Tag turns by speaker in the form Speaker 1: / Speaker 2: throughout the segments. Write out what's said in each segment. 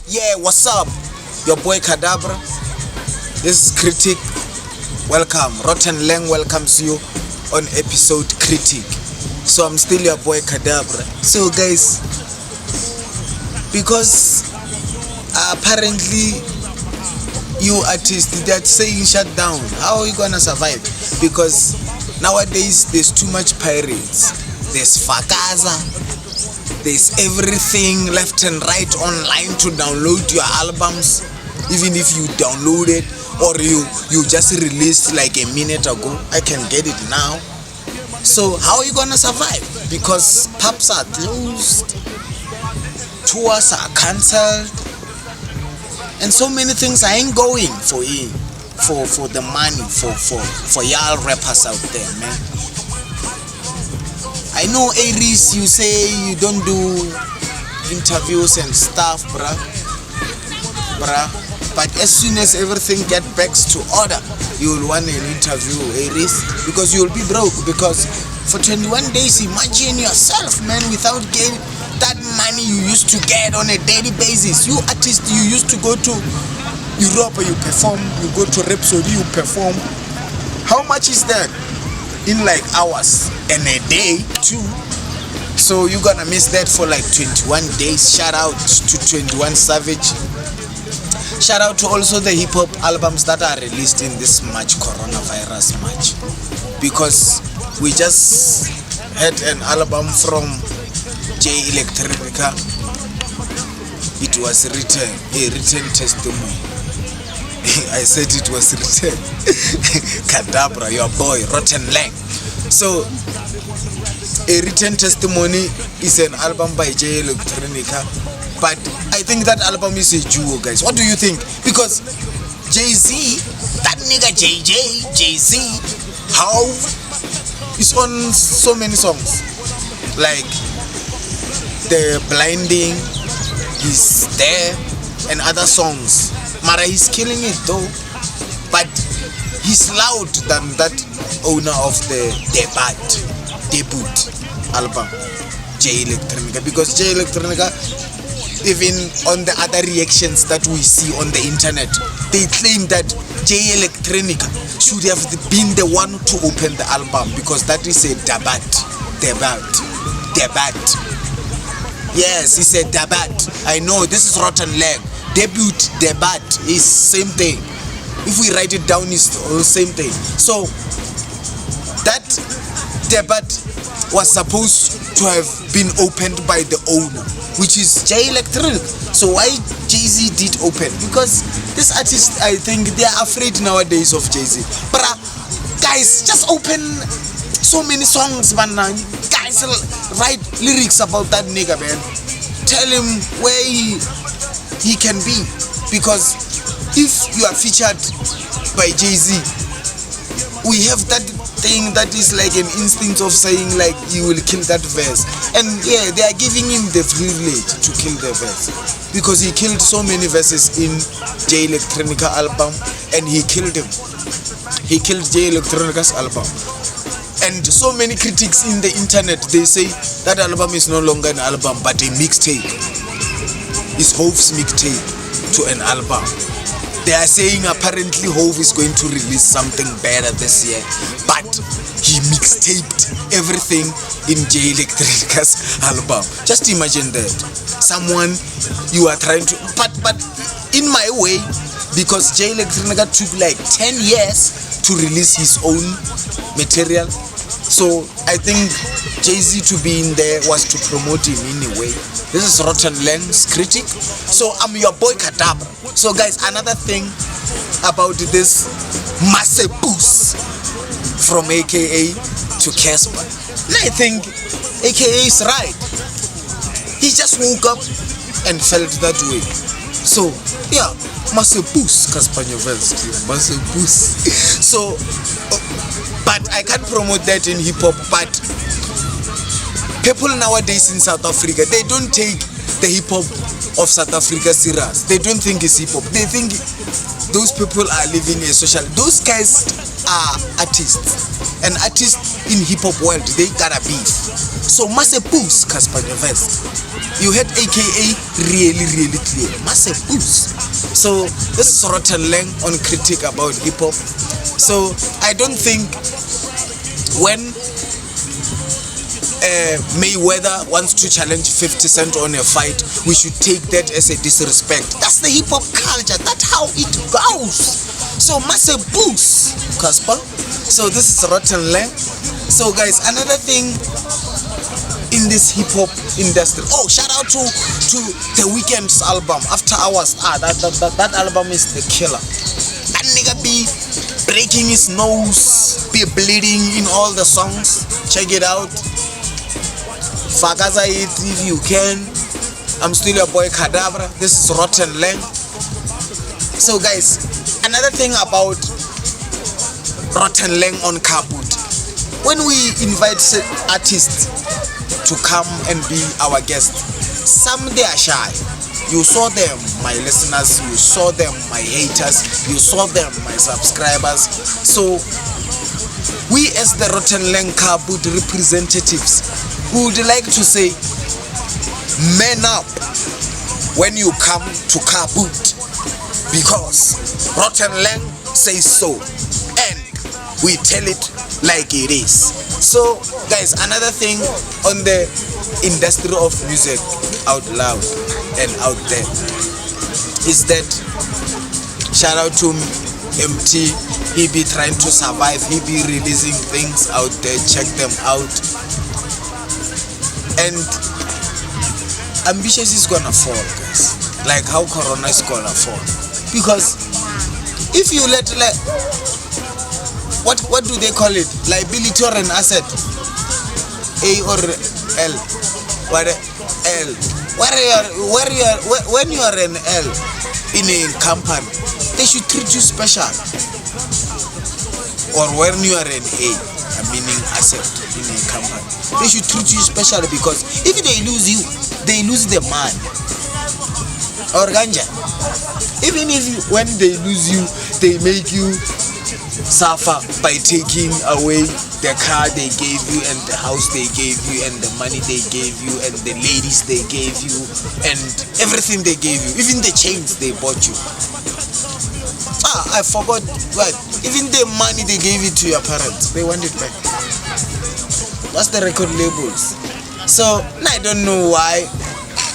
Speaker 1: Yeah, what's up? Your boy Kadabra. This is Critic. Welcome. Rotten Lang welcomes you on episode Critic. So I'm still your boy Kadabra. So guys, because apparently you artists that saying shut down, how are you gonna survive? Because nowadays there's too much pirates. There's Fakaza. There's everything left and right online to download your albums. Even if you download it or you just released like a minute ago, I can get it now. So how are you gonna survive? Because pubs are closed, tours are cancelled, and so many things I ain't going for the money for y'all rappers out there, man. I know Aries, you say you don't do interviews and stuff, bruh. But as soon as everything get back to order, you'll want an interview, Aries, because you'll be broke. Because for 21 days, imagine yourself, man, without getting that money you used to get on a daily basis. You artists, you used to go to Europe, you perform. You go to Rhapsody, you perform. How much is that? In like hours and a day too. So you're gonna miss that for like 21 days. Shout out to 21 Savage. Shout out to also the hip hop albums that are released in this March, coronavirus March, because we just had an album from J Electronica. It was written, a written testimony. I said it was written. Kadabra, your boy, Rotten Lang. So, a written testimony is an album by J Electronica, but I think that album is a duo, guys. What do you think? Because Jay-Z, that nigga Jay-Z, how is on so many songs, like The Blinding, he's there, and other songs. Mara, he's killing it though, but he's loud than that owner of the debut album, J Electronica. Because J Electronica, even on the other reactions that we see on the internet, they claim that J Electronica should have been the one to open the album, because that is a debut. Yes, it's a debut. I know, this is Rotten Leg. Debut is same thing. If we write it down, it's the same thing. So that debut was supposed to have been opened by the owner, which is J Electronic. So why Jay-Z did open? Because this artist, I think they are afraid nowadays of Jay-Z. But guys, just open so many songs, man. Guys, write lyrics about that nigga, man. Tell him where he can be, because if you are featured by Jay-Z, we have that thing that is like an instinct of saying like you will kill that verse, and yeah, they are giving him the privilege to kill the verse, because he killed so many verses in J Electronica album, and he killed J Electronica's album. And so many critics in the internet, they say that album is no longer an album but a mixtape. Is Hove's mixtape to an album. They are saying apparently Hove is going to release something better this year, but he mixtaped everything in J Electronica's album. Just imagine that. Someone you are trying to, but in my way, because J Electronica took like 10 years to release his own material. So I think Jay-Z to be in there was to promote him anyway. This is Rotten Lang's Critic. So I'm your boy Kadabra. So guys, another thing about this Se Poes from AKA to Casper. And I think AKA is right. He just woke up and felt that way. So yeah, Se Poes, Casper Se Poes. So but I can't promote that in hip hop. But people nowadays in South Africa, they don't take the hip hop of South Africa serious. They don't think it's hip hop. They think those people are living a social. Those guys are artists, and artists in hip hop world, they gotta beef. So Se Poes, Casper Vest, you had AKA really clear. Se Poes. So this is Rotten Lang on Critic about hip hop. So I don't think when Mayweather wants to challenge 50 Cent on a fight, we should take that as a disrespect. That's the hip hop culture. That's how it goes. So Se Poes, Casper. So this is Rotten Lang. So guys, another thing in this hip hop industry. Oh, shout out to The Weeknd's album After Hours. That album is the killer. That nigga be breaking his nose, be bleeding in all the songs. Check it out. Fakaza it if you can. I'm still your boy Cadabra. This is Rotten Lang. So guys, another thing about Rotten Lang on Kabut, when we invite artists to come and be our guest, some they are shy. You saw them, my listeners, you saw them, my haters, you saw them, my subscribers. So we as the Rotten Lang Kabut representatives would like to say, man up when you come to Kabut, because Rotten Lang says so, and we tell it like it is. So guys, another thing on the industry of music out loud and out there is that shout out to MT. He be trying to survive, he be releasing things out there, check them out. And Ambitious is gonna fall, guys, like how Corona is gonna fall, because if you let what do they call it, liability or an asset, A or L, what L, when you are an L in a company, they should treat you special. Or when you are an A, meaning asset in a company, they should treat you special, because if they lose you, they lose the man or ganja. Even if when they lose you, they make you suffer by taking away the car they gave you, and the house they gave you, and the money they gave you, and the ladies they gave you, and everything they gave you, even the chains they bought you. I forgot what. Even the money they gave it to your parents, they want it back. That's the record labels. So I don't know why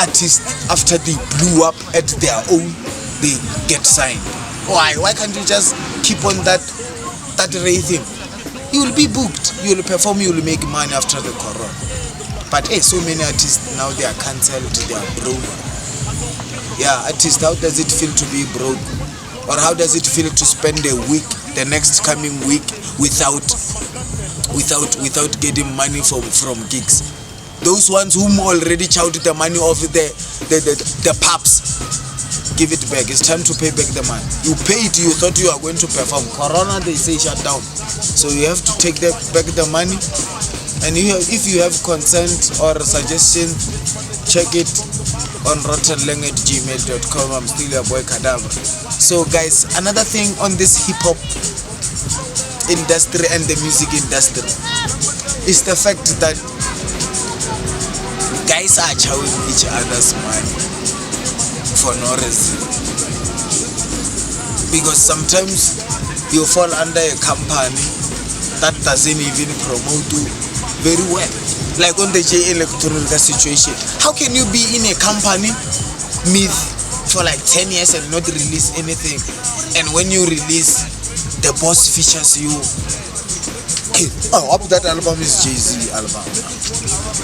Speaker 1: artists, after they blew up at their own, they get signed. Why can't you just keep on that rhythm? You will be booked, you will perform, you will make money after the corona. But so many artists now, they are cancelled, they are broke. Yeah, artists, how does it feel to be broke? Or how does it feel to spend a week, the next coming week, without getting money from gigs? Those ones whom already chowed the money off the pubs, give it back. It's time to pay back the money. You paid, you thought you are going to perform. Corona, they say shut down. So you have to take back the money. And if you have consent or suggestion, check it on rottenlang@gmail.com. I'm still your boy Cadabra. So guys, another thing on this hip hop industry and the music industry is the fact that guys are chowing each other's money for no reason. Because sometimes you fall under a company that doesn't even promote you very well. Like on the J Electronic situation, how can you be in a company for like 10 years and not release anything, and when you release, the boss features you? That album is Jay-Z album.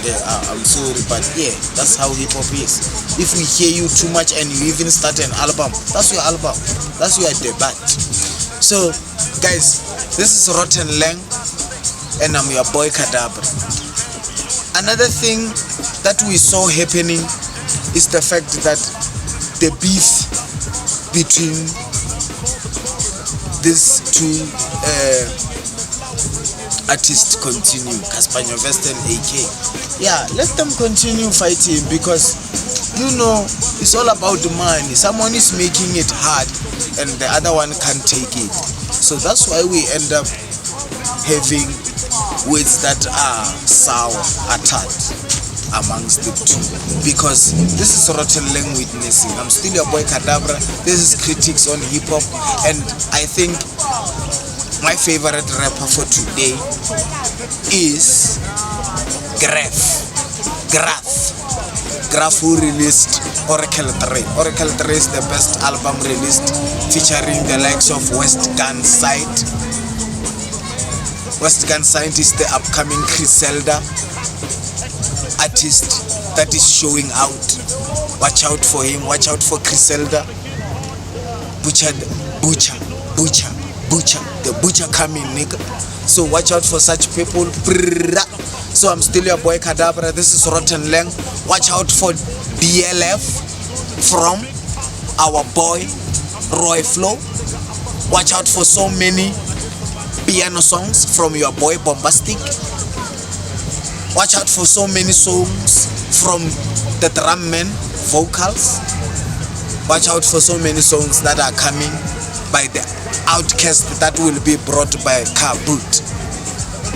Speaker 1: Yeah, I'm sorry, but yeah, that's how hip hop is. If we hear you too much and you even start an album, that's your album, that's your debut. So guys, this is Rotten Lang, and I'm your boy Cadabra. Another thing that we saw happening is the fact that the beef between these two artists continue, Casper Vest and AK. Yeah, let them continue fighting, because it's all about the money. Someone is making it hard and the other one can't take it. So that's why we end up having words that are sour, are tart amongst the two, because this is Rotten Lang witnessing. I'm still your boy Kadabra. This is Critics on hip hop, and I think my favorite rapper for today is Graph, who released Oracle 3. Oracle 3 is the best album released, featuring the likes of West Gun Sight. West Gun Sight is the upcoming Griselda artist that is showing out. Watch out for him, watch out for Griselda. Butcher, the butcher coming, nigga. So watch out for such people. So I'm still your boy Kadabra. This is Rotten Lang. Watch out for DLF from our boy Roy Flow. Watch out for so many piano songs from your boy Bombastic. Watch out for so many songs from the drum man vocals. Watch out for so many songs that are coming by the Outcast that will be brought by Kaboot.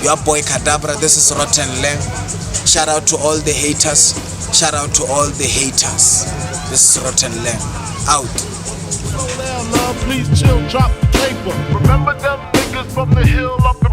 Speaker 1: Your boy Kadabra, this is Rotten Lang. Shout out to all the haters. Shout out to all the haters. This is Rotten Lang. Out.
Speaker 2: Please chill, drop the paper. Remember them niggas from the hill up in